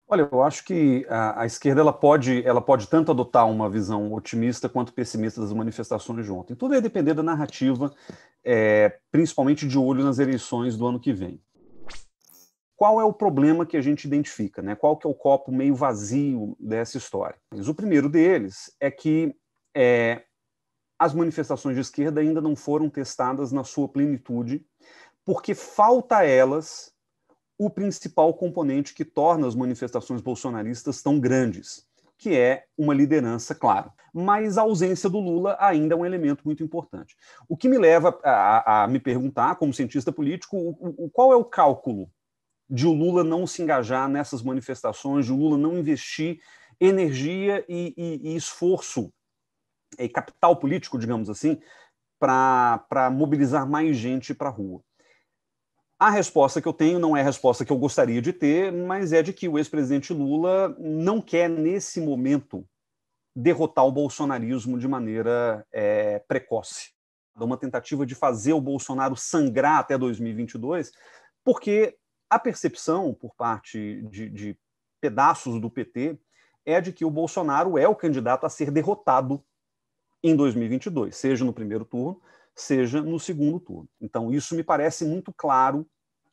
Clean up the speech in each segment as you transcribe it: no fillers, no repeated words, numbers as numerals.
Olha, eu acho que a esquerda ela pode tanto adotar uma visão otimista quanto pessimista das manifestações de ontem. Tudo vai depender da narrativa, principalmente de olho nas eleições do ano que vem. Qual é o problema que a gente identifica, né? Qual que é o copo meio vazio dessa história? Mas o primeiro deles é que as manifestações de esquerda ainda não foram testadas na sua plenitude, porque falta a elas o principal componente que torna as manifestações bolsonaristas tão grandes, que é uma liderança, claro. Mas a ausência do Lula ainda é um elemento muito importante. O que me leva a me perguntar, como cientista político, qual é o cálculo de o Lula não se engajar nessas manifestações, de o Lula não investir energia e esforço, e capital político, digamos assim, para mobilizar mais gente para a rua. A resposta que eu tenho não é a resposta que eu gostaria de ter, mas é de que o ex-presidente Lula não quer, nesse momento, derrotar o bolsonarismo de maneira precoce. Uma tentativa de fazer o Bolsonaro sangrar até 2022, porque a percepção por parte de pedaços do PT é de que o Bolsonaro é o candidato a ser derrotado em 2022, seja no primeiro turno, seja no segundo turno. Então, isso me parece muito claro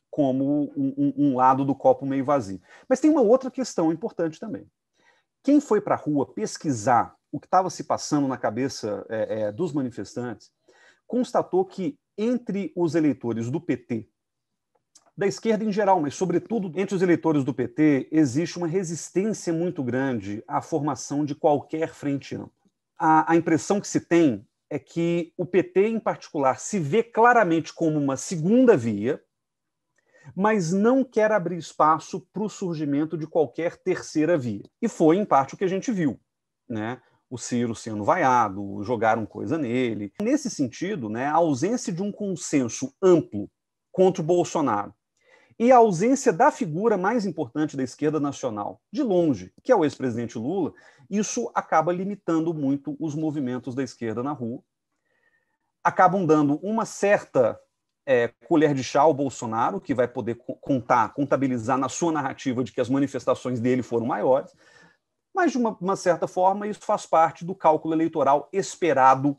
como um lado do copo meio vazio. Mas tem uma outra questão importante também. Quem foi para a rua pesquisar o que estava se passando na cabeça dos manifestantes constatou que entre os eleitores do PT, da esquerda em geral, mas sobretudo entre os eleitores do PT, existe uma resistência muito grande à formação de qualquer frente ampla. A impressão que se tem é que o PT, em particular, se vê claramente como uma segunda via, mas não quer abrir espaço para o surgimento de qualquer terceira via. E foi, em parte, o que a gente viu, né? O Ciro sendo vaiado, jogaram coisa nele. Nesse sentido, né, a ausência de um consenso amplo contra o Bolsonaro e a ausência da figura mais importante da esquerda nacional, de longe, que é o ex-presidente Lula, isso acaba limitando muito os movimentos da esquerda na rua, acabam dando uma certa colher de chá ao Bolsonaro, que vai poder contabilizar na sua narrativa de que as manifestações dele foram maiores, mas, de uma certa forma, isso faz parte do cálculo eleitoral esperado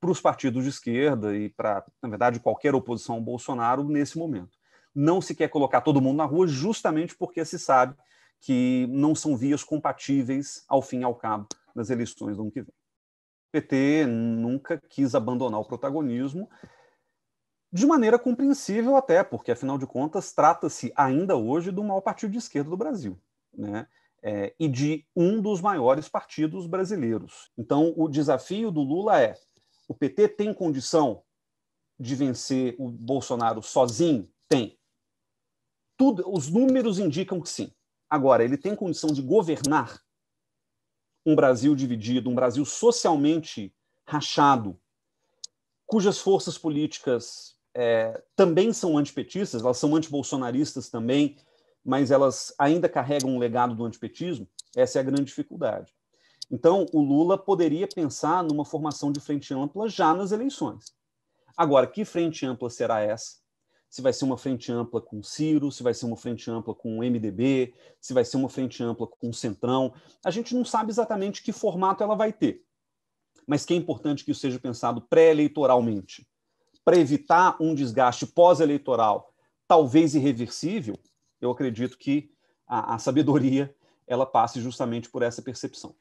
para os partidos de esquerda e para, na verdade, qualquer oposição ao Bolsonaro nesse momento. Não se quer colocar todo mundo na rua justamente porque se sabe que não são vias compatíveis, ao fim e ao cabo, nas eleições do ano que vem. O PT nunca quis abandonar o protagonismo, de maneira compreensível até, porque, afinal de contas, trata-se ainda hoje do maior partido de esquerda do Brasil, né? E de um dos maiores partidos brasileiros. Então, o desafio do Lula é: o PT tem condição de vencer o Bolsonaro sozinho? Tem. Os números indicam que sim. Agora, ele tem condição de governar um Brasil dividido, um Brasil socialmente rachado, cujas forças políticas também são antipetistas, elas são antibolsonaristas também, mas elas ainda carregam um legado do antipetismo? Essa é a grande dificuldade. Então, o Lula poderia pensar numa formação de frente ampla já nas eleições. Agora, que frente ampla será essa? Se vai ser uma frente ampla com Ciro, se vai ser uma frente ampla com o MDB, se vai ser uma frente ampla com o Centrão. A gente não sabe exatamente que formato ela vai ter. Mas que é importante que isso seja pensado pré-eleitoralmente, para evitar um desgaste pós-eleitoral, talvez irreversível. Eu acredito que a sabedoria ela passe justamente por essa percepção.